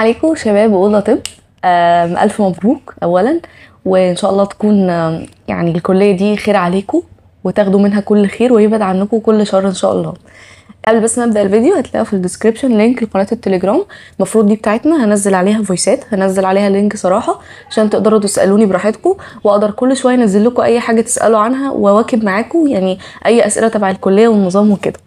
عليكم شباب أولى طب. ألف مبروك أولا، وإن شاء الله تكون يعني الكلية دي خير عليكم وتاخدوا منها كل خير ويبعد عنكم كل شر إن شاء الله. قبل بس نبدأ الفيديو هتلاقوا في الديسكريبشن لينك لقناة التليجرام. المفروض دي بتاعتنا، هنزل عليها فويسات، هنزل عليها لينك صراحة عشان تقدروا تسألوني براحتكم، وأقدر كل شوية انزل لكم أي حاجة تسألوا عنها وأواكب معاكم، يعني أي أسئلة تبع الكلية والنظام وكده.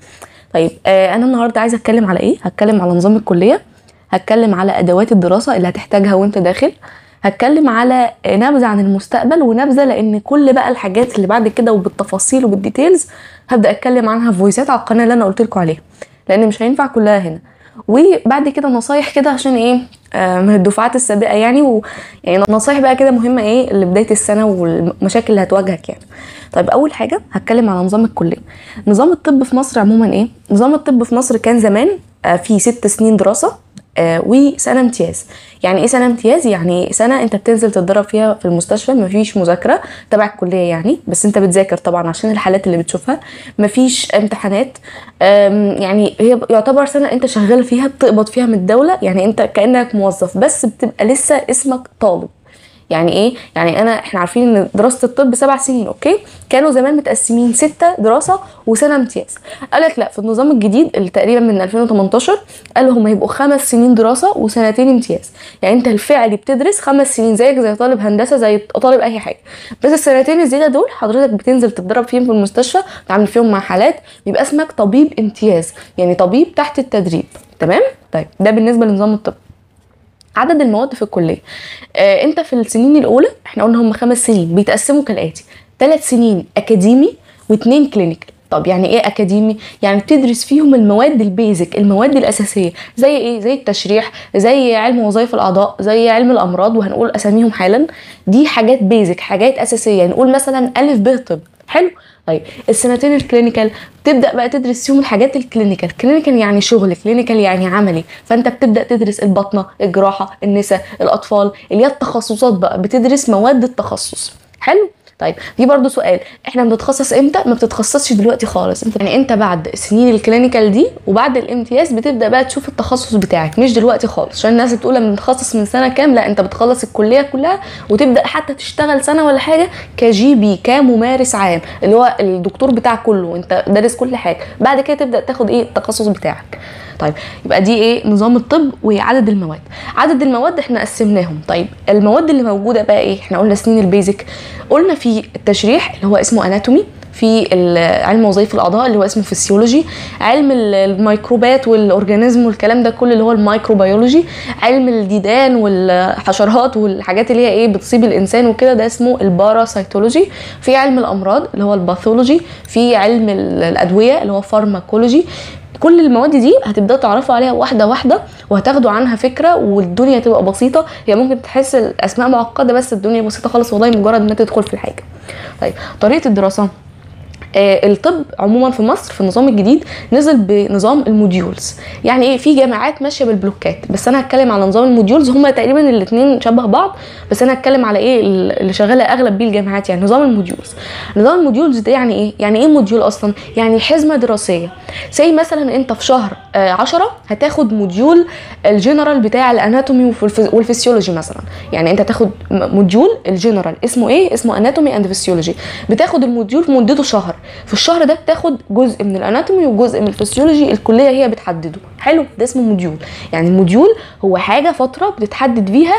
طيب أنا النهاردة عايزة أتكلم على إيه؟ هتكلم على نظام الكلية، هتكلم على أدوات الدراسة اللي هتحتاجها وانت داخل، هتكلم على نبذة عن المستقبل ونبذة لأن كل بقى الحاجات اللي بعد كده وبالتفاصيل وبالديتيلز هبدأ أتكلم عنها في فويسات على القناة اللي أنا قلت لكم عليها، لأن مش هينفع كلها هنا. وبعد كده نصايح كده عشان إيه من الدفعات السابقة يعني، يعني نصايح بقى كده مهمة إيه لبداية السنة والمشاكل اللي هتواجهك يعني. طيب أول حاجة هتكلم على نظام الكلية. نظام الطب في مصر عموما إيه؟ نظام الطب في مصر كان زمان في 6 سنين دراسة وسنة امتياز. يعني ايه سنة امتياز؟ يعني سنة انت بتنزل تتدرب فيها في المستشفى، مفيش مذاكرة تبع الكلية يعني، بس انت بتذاكر طبعا عشان الحالات اللي بتشوفها، مفيش امتحانات، يعني هي يعتبر سنة انت شغال فيها، بتقبض فيها من الدولة، يعني انت كأنك موظف بس بتبقى لسه اسمك طالب. يعني ايه؟ يعني احنا عارفين ان دراسة الطب 7 سنين، اوكي؟ كانوا زمان متقسمين 6 دراسة وسنة امتياز. قالك لا، في النظام الجديد اللي تقريبا من 2018 قالوا هم يبقوا 5 سنين دراسة وسنتين امتياز. يعني انت الفعلي بتدرس 5 سنين زيك زي طالب هندسة زي طالب اي حاجة، بس السنتين الزيادة دول حضرتك بتنزل تتدرب فيهم في المستشفى، تعمل فيهم مع حالات، بيبقى اسمك طبيب امتياز، يعني طبيب تحت التدريب. تمام؟ طيب ده بالنسبة لنظام الطب. عدد المواد في الكليه، انت في السنين الاولى احنا قلنا هم 5 سنين بيتقسموا كالاتي: 3 سنين اكاديمي و2 كلينيكال. طب يعني ايه اكاديمي؟ يعني بتدرس فيهم المواد البيزك، المواد الاساسيه، زي ايه؟ زي التشريح، زي علم وظائف الاعضاء، زي علم الامراض، وهنقول اساميهم حالا. دي حاجات بيزك، حاجات اساسيه، نقول مثلا الف ب طب. حلو. طيب السنتين الكلينيكال تبدا بقى تدرس فيهم الحاجات الكلينيكال. كلينيكال يعني شغل، كلينيكال يعني عملي، فانت بتبدا تدرس الباطنه، الجراحه، النساء، الاطفال، اللي هي التخصصات بقى، بتدرس مواد التخصص. حلو. طيب دي برضو سؤال، احنا بنتخصص امتى؟ ما بتتخصصش دلوقتي خالص، انت بعد سنين الكلينيكال دي وبعد الامتياز بتبدا بقى تشوف التخصص بتاعك، مش دلوقتي خالص. عشان الناس بتقول انا بنتخصص من سنه كام، لا، انت بتخلص الكليه كلها وتبدا حتى تشتغل سنه ولا حاجه كجي بي، كممارس عام، اللي هو الدكتور بتاع كله، انت دارس كل حاجه. بعد كده تبدا تاخد ايه التخصص بتاعك. طيب يبقى دي ايه نظام الطب وعدد المواد. عدد المواد احنا قسمناهم. طيب المواد اللي موجوده بقى ايه؟ احنا قلنا سنين البيزك، قلنا في التشريح اللي هو اسمه اناتومي، في علم وظائف الاعضاء اللي هو اسمه فيسيولوجي، علم الميكروبات والاورجانيزم والكلام ده كله اللي هو الميكروبيولوجي، علم الديدان والحشرات والحاجات اللي هي ايه بتصيب الانسان وكده ده اسمه الباراسيتولوجي، في علم الامراض اللي هو الباثولوجي، في علم الادويه اللي هو فارماكولوجي. كل المواد دي هتبداوا تعرفوا عليها واحده واحده وهتاخدوا عنها فكره، والدنيا تبقى بسيطه. هي ممكن تحس الاسماء معقده بس الدنيا بسيطه خالص والله، مجرد ما تدخل في الحاجه. طيب طريقه الدراسه، الطب عموما في مصر في النظام الجديد نزل بنظام الموديولز. يعني ايه؟ في جامعات ماشيه بالبلوكات، بس انا هتكلم على نظام الموديولز. هما تقريبا الاثنين شبه بعض، بس انا هتكلم على ايه اللي شغاله اغلب بيه الجامعات، يعني نظام الموديولز. نظام الموديولز ده يعني ايه؟ يعني ايه موديول اصلا؟ يعني حزمه دراسيه. زي مثلا انت في شهر 10 هتاخد موديول الجنرال بتاع الاناتومي والفسيولوجي مثلا. يعني انت تاخد موديول الجنرال اسمه ايه؟ اسمه اناتومي اند فسيولوجي. بتاخد الموديول مدته شهر، في الشهر ده بتاخد جزء من الاناتومي وجزء من الفسيولوجي، الكليه هي بتحدده. حلو، ده اسمه موديول. يعني الموديول هو حاجه فتره بتتحدد فيها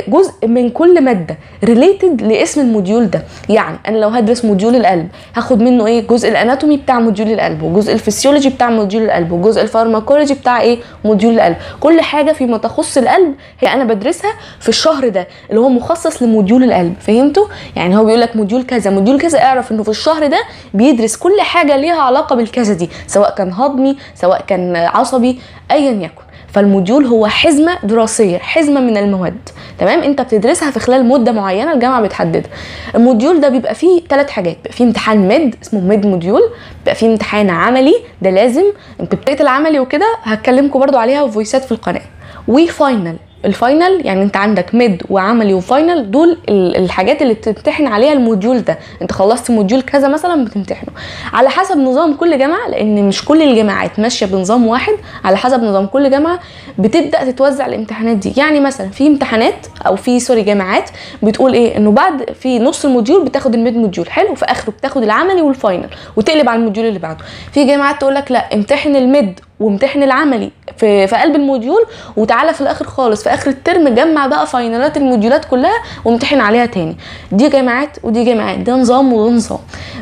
جزء من كل ماده ريليتد لاسم الموديول ده. يعني انا لو هدرس موديول القلب هاخد منه ايه؟ جزء الاناتومي بتاع موديول القلب، وجزء الفسيولوجي بتاع موديول القلب، وجزء الفارماكولوجي بتاع ايه؟ موديول القلب. كل حاجه فيما تخص القلب هي انا بدرسها في الشهر ده اللي هو مخصص لموديول القلب. فهمتوا؟ يعني هو بيقول لك موديول كذا موديول كذا، اعرف انه في الشهر ده بيدرس كل حاجه ليها علاقه بالكذا دي، سواء كان هضمي سواء كان عصبي ايا يكن. فالموديول هو حزمه دراسيه، حزمه من المواد. تمام؟ انت بتدرسها في خلال مده معينه الجامعه بتحددها. الموديول ده بيبقى فيه 3 حاجات، بيبقى فيه امتحان ميد اسمه ميد موديول، بيبقى فيه امتحان عملي ده لازم، انتوا بقيه العملي وكده هتكلمكم برضو عليها في فويسات في القناه، وفاينل الفاينل يعني انت عندك ميد وعملي وفاينل، دول الحاجات اللي بتمتحن عليها الموديول ده. انت خلصت موديول كذا مثلا بتمتحنه على حسب نظام كل جامعه، لان مش كل الجامعات ماشيه بنظام واحد. على حسب نظام كل جامعه بتبدا تتوزع الامتحانات دي. يعني مثلا في امتحانات او في جامعات بتقول ايه، انه بعد في نص الموديول بتاخد الميد موديول حلو، وفي اخره بتاخد العملي والفاينل وتقلب على الموديول اللي بعده. في جامعات تقول لك لا، امتحن الميد وامتحن العملي في قلب الموديول، وتعالى في الاخر خالص في اخر الترم جمع بقى فاينالات الموديولات كلها وامتحن عليها تاني. دي جامعات ودي جامعات، ده نظام وده نظام.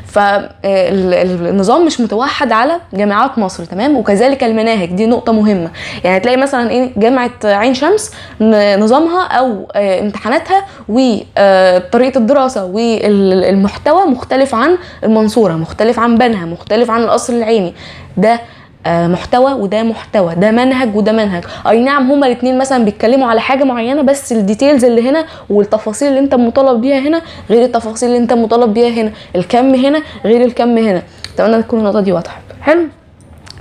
فالنظام مش متوحد على جامعات مصر، تمام. وكذلك المناهج، دي نقطة مهمة. يعني تلاقي مثلا ايه، جامعة عين شمس نظامها او امتحاناتها وطريقة الدراسة والمحتوى مختلف عن المنصورة، مختلف عن بنها، مختلف عن القصر العيني. ده محتوى وده محتوى، ده منهج وده منهج. اي نعم هما الاثنين مثلا بيتكلموا على حاجه معينه، بس الديتيلز اللي هنا والتفاصيل اللي انت مطالب بيها هنا غير التفاصيل اللي انت مطالب بيها هنا، الكم هنا غير الكم هنا. اتمنى تكون النقطه دي واضحه. حلو.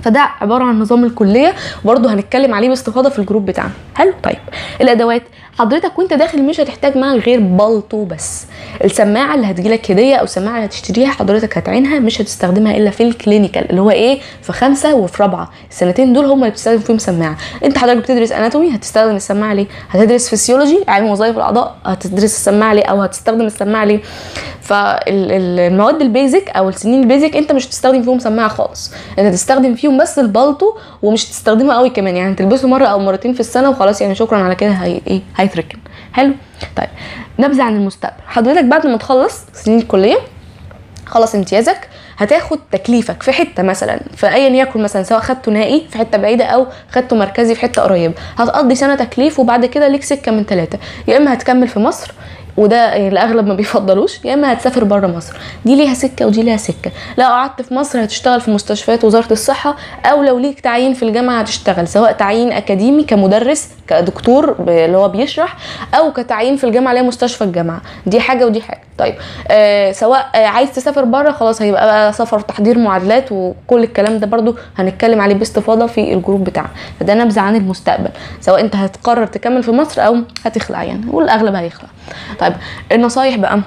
فده عباره عن نظام الكليه، برضو هنتكلم عليه باستفاضه في الجروب بتاعنا. حلو. طيب الادوات، حضرتك وانت داخل مش هتحتاج معاها غير بلطو بس. السماعه اللي هتجيلك هديه او السماعه اللي هتشتريها حضرتك هتعينها، مش هتستخدمها الا في الكلينيكال اللي هو ايه، في 5 وفي 4 السنتين دول هم اللي بتستخدم فيهم سماعه. انت حضرتك بتدرس اناتومي هتستخدم السماعه ليه؟ هتدرس فسيولوجي علم وظائف الاعضاء هتدرس السماعه ليه او هتستخدم السماعه ليه؟ فالمواد البيزك او السنين البيزك انت مش هتستخدم فيهم سماعه خالص، انت هتستخدم فيهم بس البلطو، ومش تستخدمه قوي كمان، يعني تلبسه مره او مرتين في السنه وخلاص، يعني شكرا على كده هيتركن. حلو. طيب نبذه عن المستقبل. حضرتك بعد ما تخلص سنين الكليه، خلص امتيازك، هتاخد تكليفك في حته مثلا، فايا يكن مثلا سواء خدته نهائي في حته بعيده او خدته مركزي في حته قريبه، هتقضي سنه تكليف وبعد كده ليك سكه من 3. يا اما هتكمل في مصر وده الاغلب ما بيفضلوش، يا اما هتسافر بره مصر. دي ليها سكه ودي ليها سكه. لو قعدت في مصر هتشتغل في مستشفيات وزاره الصحه، او لو ليك تعيين في الجامعه هتشتغل سواء تعيين اكاديمي كمدرس كدكتور اللي هو بيشرح، او كتعيين في الجامعه اللي هي مستشفى الجامعه. دي حاجه ودي حاجه. طيب سواء عايز تسافر بره، خلاص هيبقى بقى سفر تحضير معادلات وكل الكلام ده برضو هنتكلم عليه باستفاضه في الجروب بتاعنا. فده نبذه عن المستقبل، سواء انت هتقرر تكمل في مصر او هتخلع، يعني والاغلب هيخلع. طيب النصايح بقى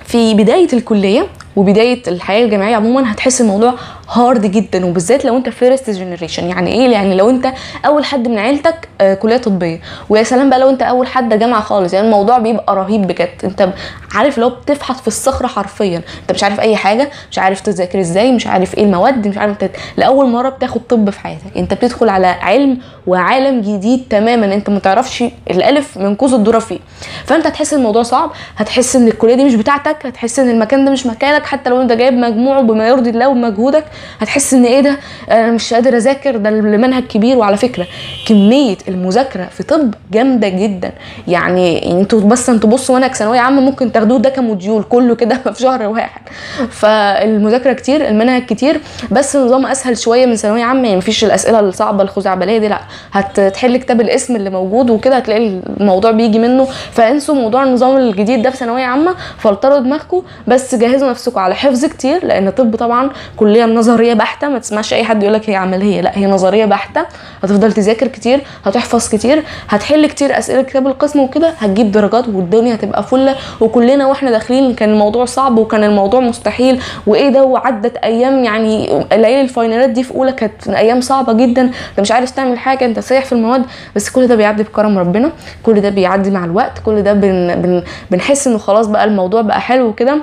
في بدايه الكليه وبدايه الحياه الجامعيه عموما، هتحس الموضوع هارد جدا، وبالذات لو انت فيرست جنريشن. يعني ايه؟ يعني لو انت اول حد من عيلتك كليه طبيه، ويا سلام بقى لو انت اول حد جامعه خالص، يعني الموضوع بيبقى رهيب بجد. انت عارف لو بتفحط في الصخره حرفيا، انت مش عارف اي حاجه، مش عارف تذاكر ازاي، مش عارف ايه المواد، مش عارف لاول مره بتاخد طب في حياتك. انت بتدخل على علم وعالم جديد تماما، انت ما تعرفش الالف من كوز الذره فيه. فانت هتحس الموضوع صعب، هتحس ان الكليه دي مش بتاعتك، هتحس ان المكان ده مش مكانك، حتى لو انت جايب مجموع بما يرضي الله ومجهودك هتحس ان ايه ده، انا مش قادر اذاكر، ده المنهج كبير. وعلى فكره كميه المذاكره في طب جامده جدا، يعني انتوا بس انتوا بصوا منهج ثانويه عامه ممكن تاخدوه ده كموديول كله كده في شهر واحد. فالمذاكره كتير، المنهج كتير، بس النظام اسهل شويه من ثانويه عامه، يعني مفيش الاسئله الصعبه الخزعبليه دي، لا هتحل كتاب الاسم اللي موجود وكده هتلاقي الموضوع بيجي منه. فانسوا موضوع النظام الجديد ده في ثانويه عامه، فلتروا دماغكم بس، جهزوا نفسكم على حفظ كتير، لان طب طبعا كليه نظريه بحته، ما تسمعش اي حد يقول لك هي عمليه، لا هي نظريه بحته. هتفضل تذاكر كتير، هتحفظ كتير، هتحل كتير اسئله كتاب القسم وكده، هتجيب درجات والدنيا هتبقى فله. وكلنا واحنا داخلين كان الموضوع صعب وكان الموضوع مستحيل وايه ده، وعدت ايام، يعني ليالي الفاينالات دي في اولى كانت ايام صعبه جدا، انت مش عارف تعمل حاجه، انت سايح في المواد. بس كل ده بيعدي بكرم ربنا، كل ده بيعدي مع الوقت، كل ده بنحس انه خلاص بقى الموضوع بقى حلو كده.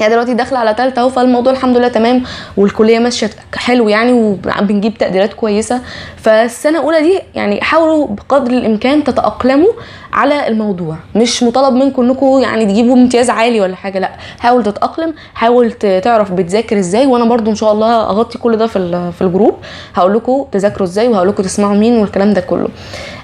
يعني دلوقتي داخله على ثالثه اهو، فالموضوع الحمد لله تمام والكليه ماشيه حلو يعني، وبنجيب تقديرات كويسه. فالسنه الاولى دي يعني حاولوا بقدر الامكان تتاقلموا على الموضوع، مش مطالب منكم انكم يعني تجيبوا امتياز عالي ولا حاجه، لا حاول تتاقلم، حاول تعرف بتذاكر ازاي. وانا برضو ان شاء الله اغطي كل ده في الجروب، هقول لكم تذاكروا ازاي وهقول لكم تسمعوا مين والكلام ده كله.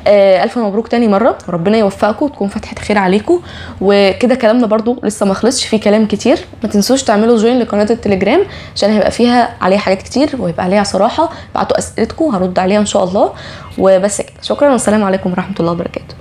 الف مبروك تاني مره، ربنا يوفقكم وتكون فتحه خير عليكم. وكده كلامنا برضو لسه ما خلصش، في كلام كتير. ما تنسوش تعملوا جوين لقناه التليجرام عشان هيبقى فيها عليها حاجات كتير وهيبقى عليها صراحه. ابعتوا اسئلتكم هرد عليها ان شاء الله. وبس كده، شكرا والسلام عليكم ورحمه الله وبركاته.